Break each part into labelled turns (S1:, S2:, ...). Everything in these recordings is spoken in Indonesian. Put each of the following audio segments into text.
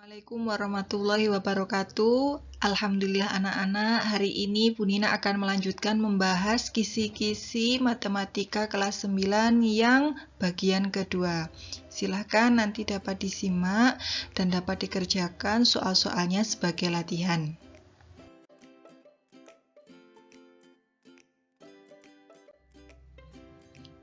S1: Assalamualaikum warahmatullahi wabarakatuh. Alhamdulillah anak-anak, hari ini Bu Nina akan melanjutkan membahas kisi-kisi matematika kelas 9 yang bagian kedua. Silahkan nanti dapat disimak dan dapat dikerjakan soal-soalnya sebagai latihan.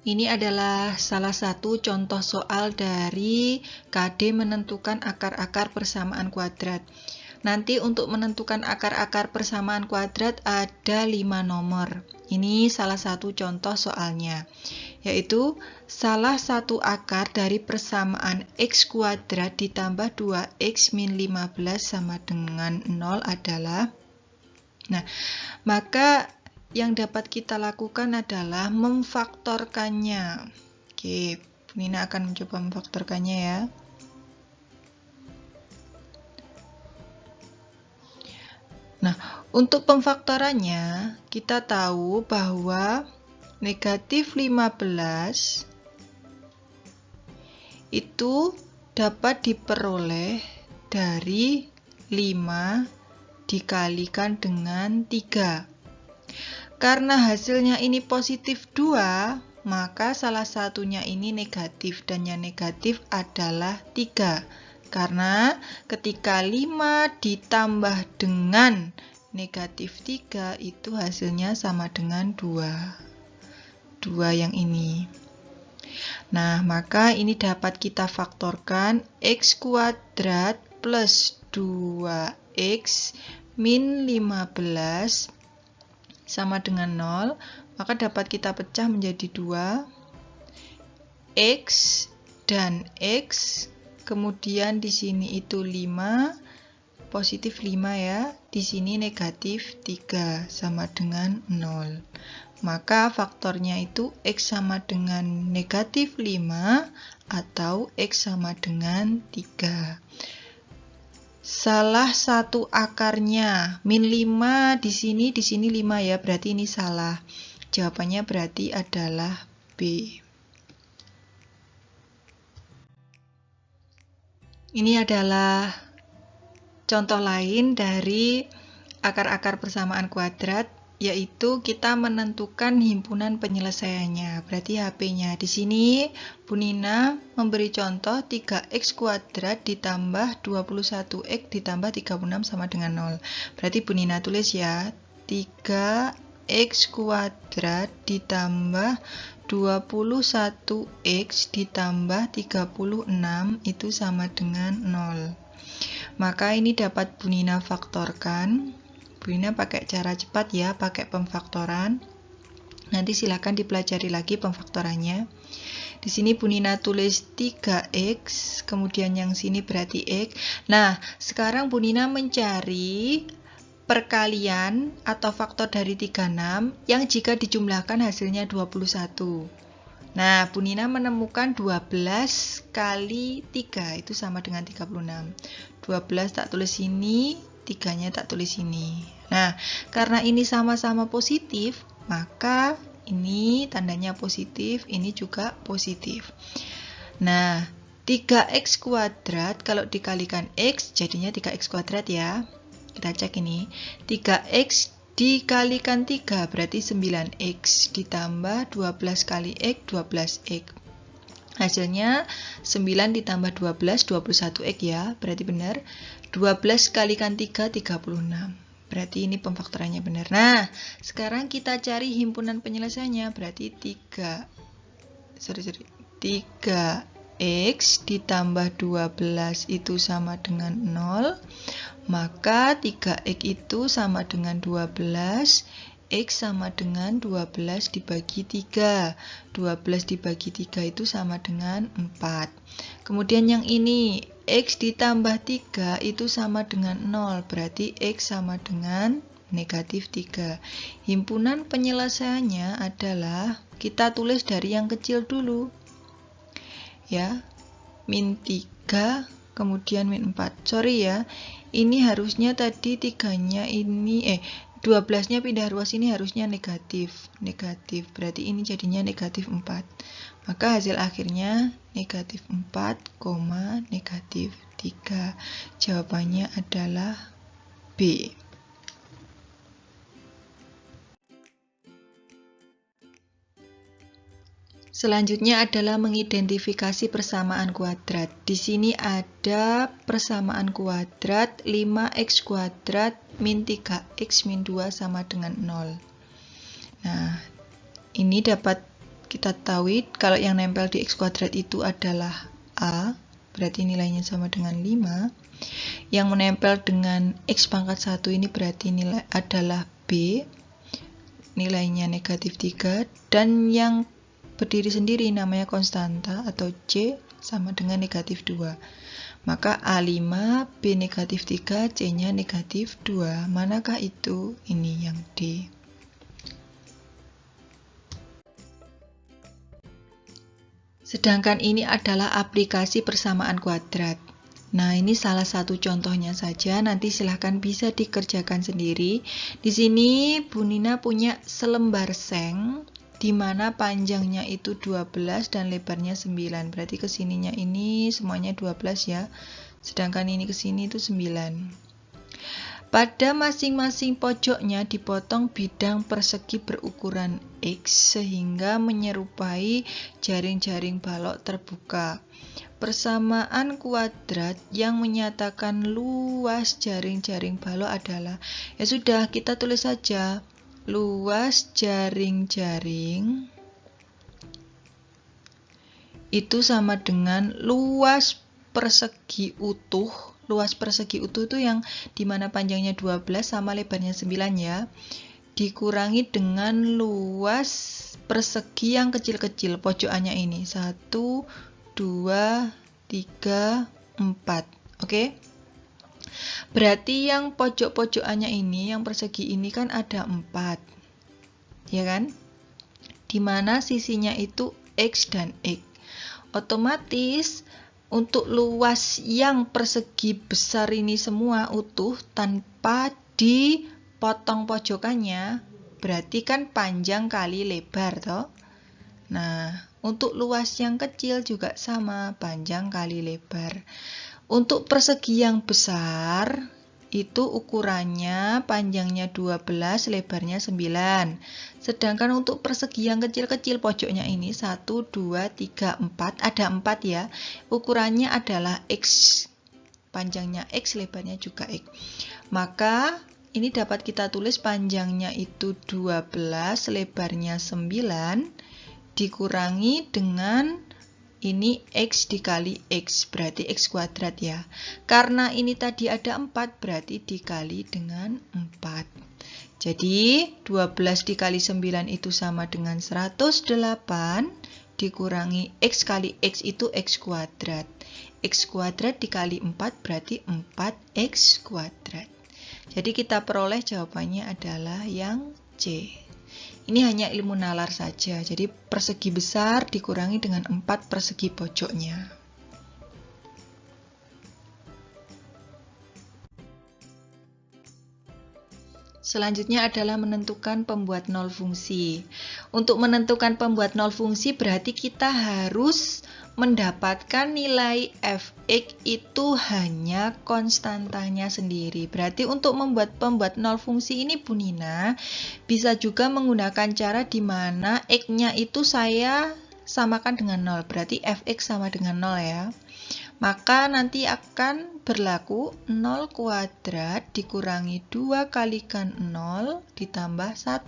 S1: Ini adalah salah satu contoh soal dari KD menentukan akar-akar persamaan kuadrat. Nanti untuk menentukan akar-akar persamaan kuadrat ada 5 nomor. Ini salah satu contoh soalnya, yaitu salah satu akar dari persamaan x kuadrat ditambah 2x min 15 sama dengan 0 adalah. Nah, maka yang dapat kita lakukan adalah memfaktorkannya. Oke, Bu Nina akan mencoba memfaktorkannya ya. Nah, untuk pemfaktorannya, kita tahu bahwa negatif 15 itu dapat diperoleh dari 5 dikalikan dengan 3. Karena hasilnya ini positif 2, maka salah satunya ini negatif, dan yang negatif adalah 3. Karena ketika 5 ditambah dengan negatif 3, itu hasilnya sama dengan 2. 2 yang ini. Nah, maka ini dapat kita faktorkan x kuadrat plus 2x min 15 sama dengan 0, maka dapat kita pecah menjadi 2, x dan x, kemudian di sini itu 5, positif 5 ya, di sini negatif 3 sama dengan 0. Maka faktornya itu x sama dengan negatif 5 atau x sama dengan 3. Salah satu akarnya min 5 di sini 5 ya, berarti ini salah. Jawabannya berarti adalah B. Ini adalah contoh lain dari akar-akar persamaan kuadrat, yaitu kita menentukan himpunan penyelesaiannya, berarti HP-nya. Di sini Bu Nina memberi contoh 3x kuadrat ditambah 21x ditambah 36 sama dengan 0. Berarti Bu Nina tulis ya, 3x kuadrat ditambah 21x ditambah 36 itu sama dengan 0. Maka ini dapat Bu Nina faktorkan. Bu Nina pakai cara cepat ya, pakai pemfaktoran. Nanti silakan dipelajari lagi pemfaktorannya. Di sini Bu Nina tulis 3x, kemudian yang sini berarti x. Nah, sekarang Bu Nina mencari perkalian atau faktor dari 36 yang jika dijumlahkan hasilnya 21. Nah, Bu Nina menemukan 12 kali 3 itu sama dengan 36. 12 tak tulis sini, 3-nya tak tulis sini. Nah, karena ini sama-sama positif, maka ini tandanya positif, ini juga positif. Nah, 3x kuadrat kalau dikalikan x jadinya 3x kuadrat ya. Kita cek ini. 3x dikalikan 3 berarti 9x ditambah 12 kali x 12x. Hasilnya 9 ditambah 12 21x ya, berarti benar. 12 kalikan 3 36. Berarti ini pemfaktorannya benar. Nah, sekarang kita cari himpunan penyelesaiannya, berarti 3x ditambah 12 itu sama dengan 0. Maka 3x itu sama dengan 12, x sama dengan 12 dibagi 3. 12 dibagi 3 itu sama dengan 4. Kemudian yang ini, x ditambah 3 itu sama dengan 0, berarti x sama dengan negatif 3. Himpunan penyelesaiannya adalah, kita tulis dari yang kecil dulu. Ya, min 3, kemudian min 4. Sorry ya, ini harusnya tadi 3-nya ini, 12-nya pindah ruas ini harusnya negatif. Berarti ini jadinya negatif 4. Maka hasil akhirnya negatif 4, negatif 3. Jawabannya adalah B. Selanjutnya adalah mengidentifikasi persamaan kuadrat. Di sini ada persamaan kuadrat 5x kuadrat min 3x min 2 sama dengan 0. Nah, ini dapat kita tahu kalau yang nempel di x kuadrat itu adalah A, berarti nilainya sama dengan 5. Yang menempel dengan x pangkat 1 ini berarti nilai adalah B, nilainya negatif 3, dan yang berdiri sendiri namanya konstanta atau C sama dengan negatif 2. Maka A5, B negatif 3, C-nya negatif 2. Manakah itu? Ini yang D. Sedangkan ini adalah aplikasi persamaan kuadrat. Nah, ini salah satu contohnya saja, nanti silahkan bisa dikerjakan sendiri. Di sini Bu Nina punya selembar seng, di mana panjangnya itu 12 dan lebarnya 9. Berarti kesininya ini semuanya 12 ya. Sedangkan ini kesini itu 9. Pada masing-masing pojoknya dipotong bidang persegi berukuran X sehingga menyerupai jaring-jaring balok terbuka. Persamaan kuadrat yang menyatakan luas jaring-jaring balok adalah, ya sudah, kita tulis saja. Luas jaring-jaring itu sama dengan luas persegi utuh. Luas persegi utuh itu yang dimana panjangnya 12 sama lebarnya 9 ya. Dikurangi dengan luas persegi yang kecil-kecil. Pojokannya ini 1, 2, 3, 4. Oke? Berarti yang pojok-pojokannya ini, yang persegi ini kan ada 4. Ya kan? Dimana sisinya itu X dan X. Otomatis untuk luas yang persegi besar ini semua utuh tanpa dipotong pojokannya, berarti kan panjang kali lebar toh. Nah, untuk luas yang kecil juga sama, panjang kali lebar. Untuk persegi yang besar, itu ukurannya panjangnya 12, lebarnya 9. Sedangkan untuk persegi yang kecil-kecil, pojoknya ini 1, 2, 3, 4, ada 4 ya. Ukurannya adalah X. Panjangnya X, lebarnya juga X. Maka, ini dapat kita tulis panjangnya itu 12, lebarnya 9, dikurangi dengan ini X dikali X, berarti X kuadrat ya. Karena ini tadi ada 4, berarti dikali dengan 4. Jadi, 12 dikali 9 itu sama dengan 108, dikurangi X kali X itu X kuadrat. X kuadrat dikali 4 berarti 4X kuadrat. Jadi, kita peroleh jawabannya adalah yang C. Ini hanya ilmu nalar saja, jadi persegi besar dikurangi dengan 4 persegi pojoknya. Selanjutnya adalah menentukan pembuat nol fungsi. Untuk menentukan pembuat nol fungsi berarti kita harus mendapatkan nilai fx itu hanya konstantanya sendiri. Berarti untuk membuat pembuat nol fungsi ini Bu Nina bisa juga menggunakan cara di mana x-nya itu saya samakan dengan 0. Berarti fx sama dengan 0 ya. Maka nanti akan berlaku 0 kuadrat dikurangi 2 kalikan 0 ditambah 1.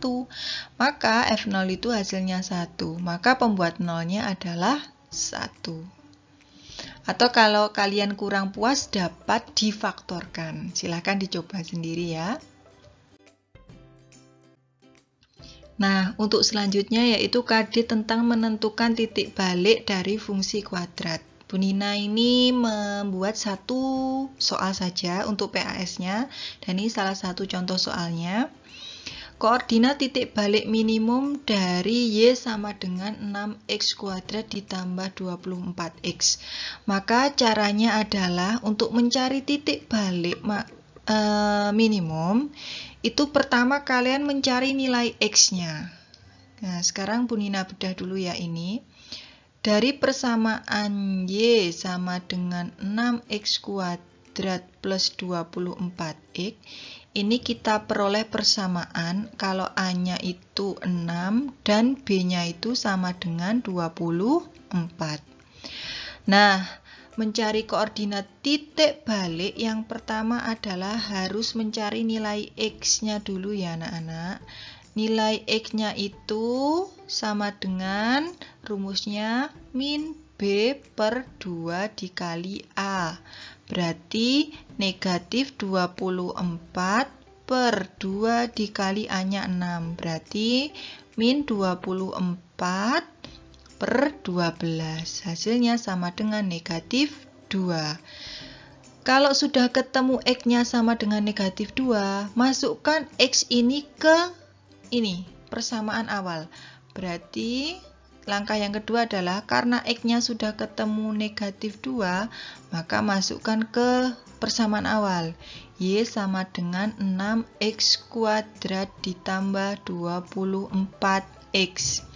S1: Maka f0 itu hasilnya 1. Maka pembuat nolnya adalah 1. Atau kalau kalian kurang puas dapat difaktorkan. Silahkan dicoba sendiri ya. Nah, untuk selanjutnya yaitu KD tentang menentukan titik balik dari fungsi kuadrat. Bu Nina ini membuat satu soal saja untuk PAS-nya, dan ini salah satu contoh soalnya. Koordinat titik balik minimum dari Y sama dengan 6X kuadrat ditambah 24X. Maka caranya adalah untuk mencari titik balik minimum, itu pertama kalian mencari nilai X-nya. Nah, sekarang Bu Nina bedah dulu ya ini. Dari persamaan Y sama dengan 6x kuadrat plus 24x, ini kita peroleh persamaan kalau A-nya itu 6 dan B-nya itu sama dengan 24. Nah, mencari koordinat titik balik yang pertama adalah harus mencari nilai X-nya dulu ya anak-anak. Nilai X-nya itu sama dengan rumusnya min B per 2 dikali A. Berarti negatif 24 per 2 dikali A-nya 6. Berarti min 24 per 12. Hasilnya sama dengan negatif 2. Kalau sudah ketemu X-nya sama dengan negatif 2, masukkan X ini ke ini, persamaan awal. Berarti langkah yang kedua adalah karena X-nya sudah ketemu negatif 2, maka masukkan ke persamaan awal. Y sama dengan 6x kuadrat ditambah 24x.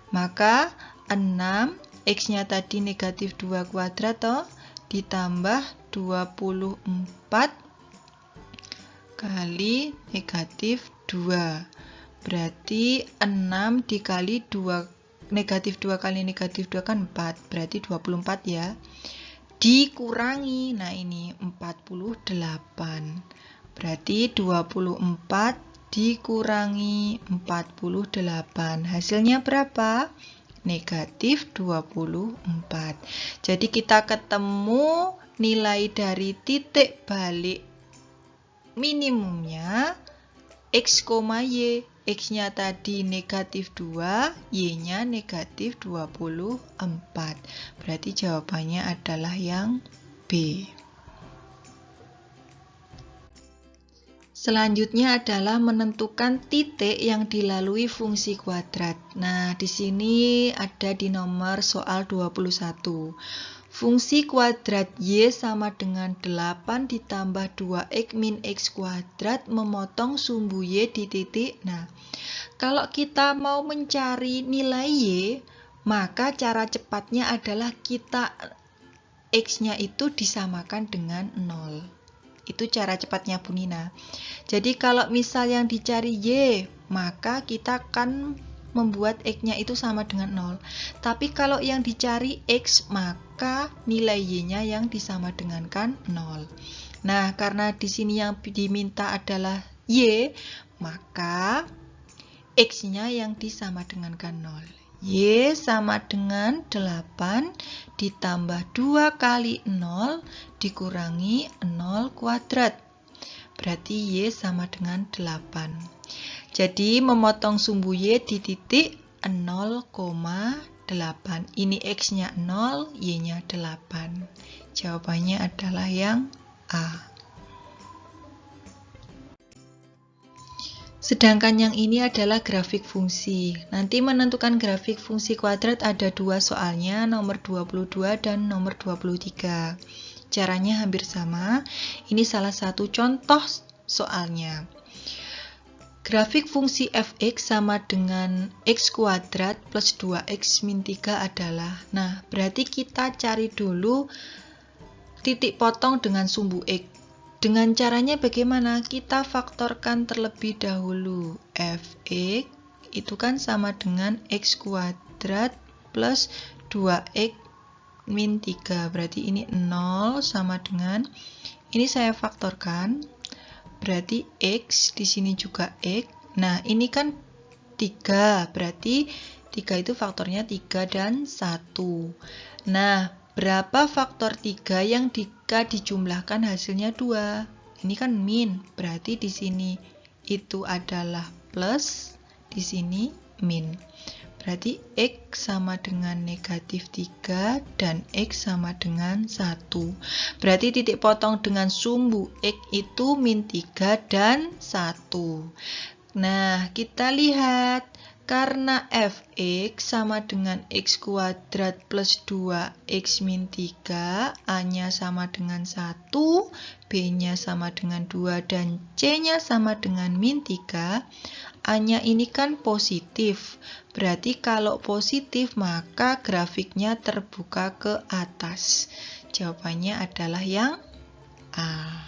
S1: Maka 6, X-nya tadi negatif 2 kuadrat toh, ditambah 24 kali negatif 2. Berarti 6 dikali 2, negatif 2 kali negatif 2 kan 4, berarti 24 ya. Dikurangi, nah ini 48. Berarti 24 dikurangi 48. Hasilnya berapa? Negatif 24. Jadi kita ketemu nilai dari titik balik minimumnya X, Y. X-nya tadi negatif 2, Y-nya negatif 24. Berarti jawabannya adalah yang B. Selanjutnya adalah menentukan titik yang dilalui fungsi kuadrat. Nah, di sini ada di nomor soal 21. Fungsi kuadrat Y sama dengan 8 ditambah 2x min x kuadrat memotong sumbu Y di titik. Nah, kalau kita mau mencari nilai Y, maka cara cepatnya adalah kita X-nya itu disamakan dengan 0. Itu cara cepatnya Bu Nina. Jadi kalau misal yang dicari Y, maka kita akan membuat X-nya itu sama dengan 0. Tapi kalau yang dicari X, maka nilai Y-nya yang disama dengankan 0. Nah, karena di sini yang diminta adalah Y, maka X-nya yang disama dengankan 0. Y sama dengan 8 ditambah 2 kali 0 dikurangi 0 kuadrat. Berarti Y sama dengan 8. Jadi memotong sumbu Y di titik 0,8. Ini X-nya 0, Y-nya 8. Jawabannya adalah yang A. Sedangkan yang ini adalah grafik fungsi. Nanti menentukan grafik fungsi kuadrat ada 2 soalnya, nomor 22 dan nomor 23. Caranya hampir sama. Ini salah satu contoh soalnya. Grafik fungsi fx sama dengan x kuadrat plus 2x min 3 adalah. Nah, berarti kita cari dulu titik potong dengan sumbu x. Dengan caranya bagaimana? Kita faktorkan terlebih dahulu. Fx itu kan sama dengan x kuadrat plus 2x min 3. Berarti ini 0 sama dengan, ini saya faktorkan. Berarti X, di sini juga X. Nah, ini kan 3, berarti 3 itu faktornya 3 dan 1. Nah, berapa faktor 3 yang jika dijumlahkan hasilnya 2? Ini kan min, berarti di sini itu adalah plus, di sini min. Berarti X sama dengan negatif 3 dan X sama dengan 1. Berarti titik potong dengan sumbu X itu min 3 dan 1. Nah, kita lihat. Karena Fx sama dengan X kuadrat plus 2X min 3, A-nya sama dengan 1, B-nya sama dengan 2, dan C-nya sama dengan min 3, A-nya ini kan positif. Berarti kalau positif maka grafiknya terbuka ke atas. Jawabannya adalah yang A.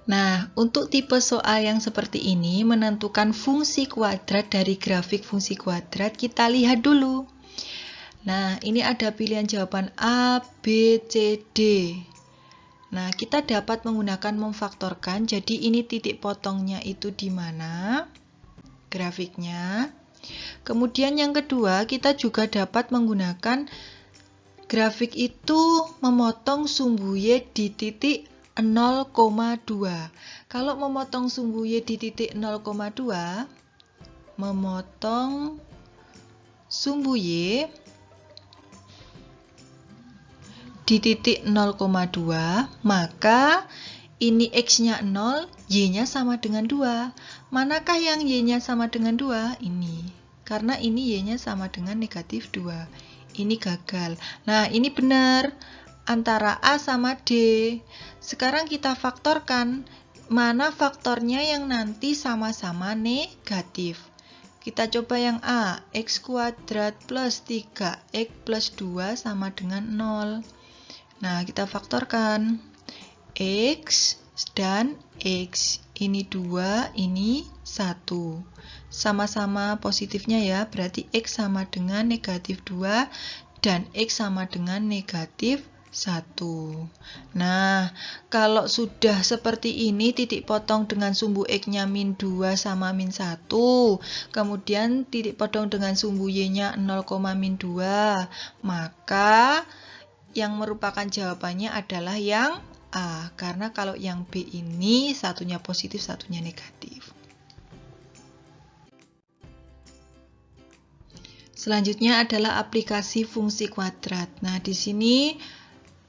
S1: Nah, untuk tipe soal yang seperti ini, menentukan fungsi kuadrat dari grafik fungsi kuadrat, kita lihat dulu. Nah, ini ada pilihan jawaban A, B, C, D. Nah, kita dapat menggunakan memfaktorkan, jadi ini titik potongnya itu di mana grafiknya. Kemudian yang kedua, kita juga dapat menggunakan grafik itu memotong sumbu Y di titik 0,2. Kalau memotong sumbu Y di titik 0,2, memotong sumbu Y di titik 0,2, maka ini X-nya 0, Y-nya sama dengan 2. Manakah yang Y-nya sama dengan 2? Ini. Karena ini Y-nya sama dengan negatif 2. Ini gagal. Nah, ini benar. Antara A sama D. Sekarang kita faktorkan. Mana faktornya yang nanti sama-sama negatif? Kita coba yang A. X kuadrat plus 3X plus 2 sama dengan 0. Nah, kita faktorkan. X dan X. Ini 2, ini 1. Sama-sama positifnya ya, berarti X sama dengan negatif 2 dan X sama dengan negatif 1. Nah, kalau sudah seperti ini, titik potong dengan sumbu X-nya min 2 sama min 1. Kemudian titik potong dengan sumbu Y-nya 0, min 2. Maka yang merupakan jawabannya adalah yang A. Karena kalau yang B ini satunya positif, satunya negatif. Selanjutnya adalah aplikasi fungsi kuadrat. Nah, di sini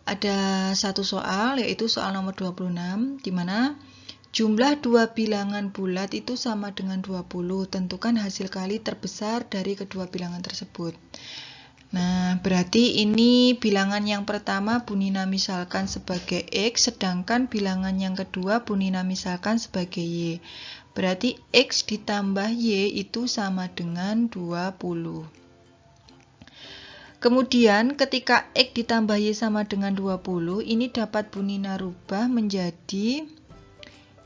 S1: ada satu soal, yaitu soal nomor 26, di mana jumlah dua bilangan bulat itu sama dengan 20. Tentukan hasil kali terbesar dari kedua bilangan tersebut. Nah, berarti ini bilangan yang pertama Bu Nina misalkan sebagai X, sedangkan bilangan yang kedua Bu Nina misalkan sebagai Y. Berarti X ditambah Y itu sama dengan 20. Kemudian ketika X ditambah Y sama dengan 20, ini dapat Bu Nina rubah menjadi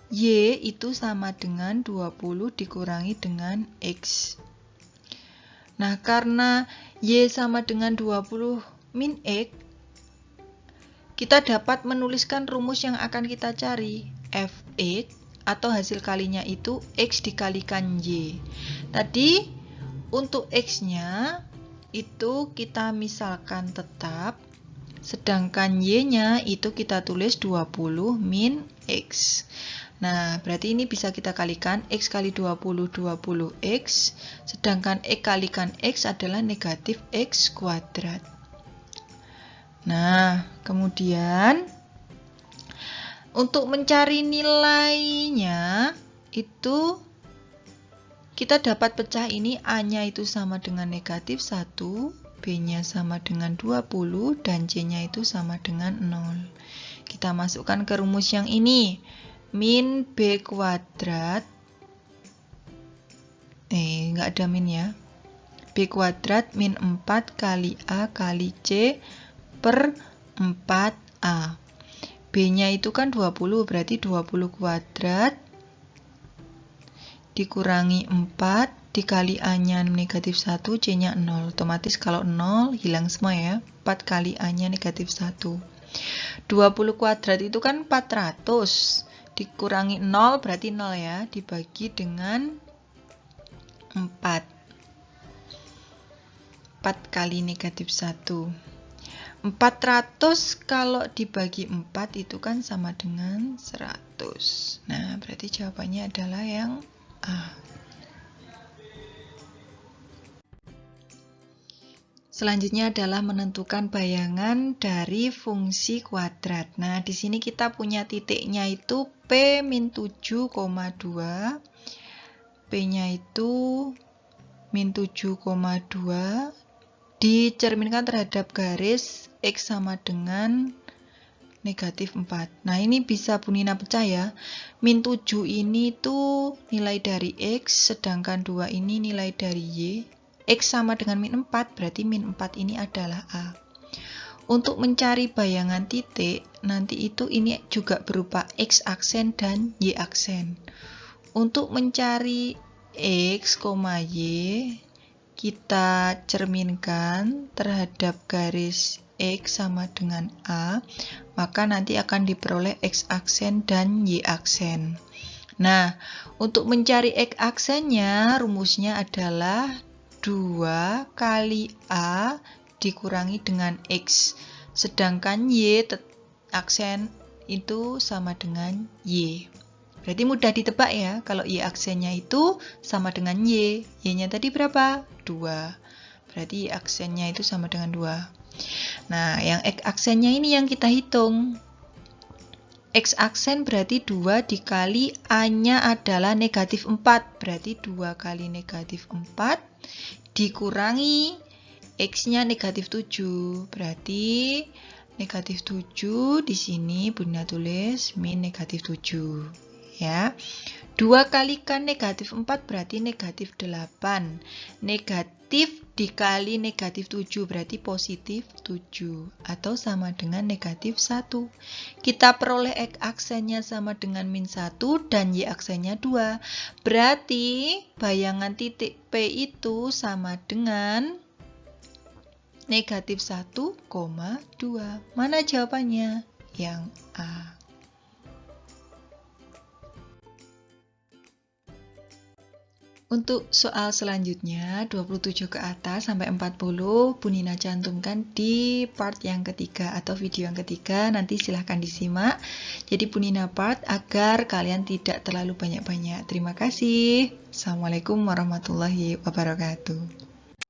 S1: Y itu sama dengan 20 dikurangi dengan X. Nah, karena Y sama dengan 20 min X, kita dapat menuliskan rumus yang akan kita cari. Fx atau hasil kalinya itu X dikalikan Y. Tadi untuk X-nya itu kita misalkan tetap, sedangkan Y-nya itu kita tulis 20 min X. Nah, berarti ini bisa kita kalikan X kali 20, 20X, sedangkan X kalikan X adalah negatif X kuadrat. Nah, kemudian untuk mencari nilainya itu kita dapat pecah ini A-nya itu sama dengan negatif 1, B-nya sama dengan 20, dan C-nya itu sama dengan 0. Kita masukkan ke rumus yang ini. Min B kuadrat, nggak ada min ya. B kuadrat min 4 kali A kali C per 4A. B-nya itu kan 20, berarti 20 kuadrat dikurangi 4 dikali A-nya negatif 1, C-nya 0. Otomatis kalau 0 hilang semua ya. 4 kali A-nya negatif 1. 20 kuadrat itu kan 400. Dikurangi 0 berarti 0 ya. Dibagi dengan 4. 4 kali negatif 1. 400 kalau dibagi 4 itu kan sama dengan 100. Nah, berarti jawabannya adalah yang A. Selanjutnya adalah menentukan bayangan dari fungsi kuadrat. Nah, di sini kita punya titiknya itu P min 7,2. P-nya itu min 7,2. Dicerminkan terhadap garis X sama dengan negatif 4. Nah, ini bisa Bu Nina pecah ya. Min 7 ini tuh nilai dari X, sedangkan 2 ini nilai dari Y. X sama dengan min 4, berarti min 4 ini adalah A. Untuk mencari bayangan titik, nanti itu ini juga berupa X aksen dan Y aksen. Untuk mencari X, Y, kita cerminkan terhadap garis X sama dengan A, maka nanti akan diperoleh X aksen dan Y aksen. Nah, untuk mencari X aksennya, rumusnya adalah 2 kali A dikurangi dengan X, sedangkan Y aksen itu sama dengan Y. Berarti mudah ditebak ya, kalau Y aksennya itu sama dengan Y. Y-nya tadi berapa? 2. Berarti Y aksennya itu sama dengan 2. Nah, yang X aksennya ini yang kita hitung. X aksen berarti 2 dikali A-nya adalah negatif 4. Berarti 2 kali negatif 4 dikurangi X-nya negatif 7. Berarti negatif 7 di sini Bu Nina tulis min negatif 7. Ya. 2 kalikan negatif 4 berarti negatif 8. Negatif dikali negatif 7 berarti positif 7. Atau sama dengan negatif 1. Kita peroleh X aksennya sama dengan min 1 dan Y aksennya 2. Berarti bayangan titik P itu sama dengan negatif 1,2. Mana jawabannya? Yang A. Untuk soal selanjutnya, 27 ke atas sampai 40, Bu Nina cantumkan di part yang ketiga atau video yang ketiga, nanti silahkan disimak. Jadi Bu Nina part agar kalian tidak terlalu banyak-banyak. Terima kasih. Assalamualaikum warahmatullahi wabarakatuh.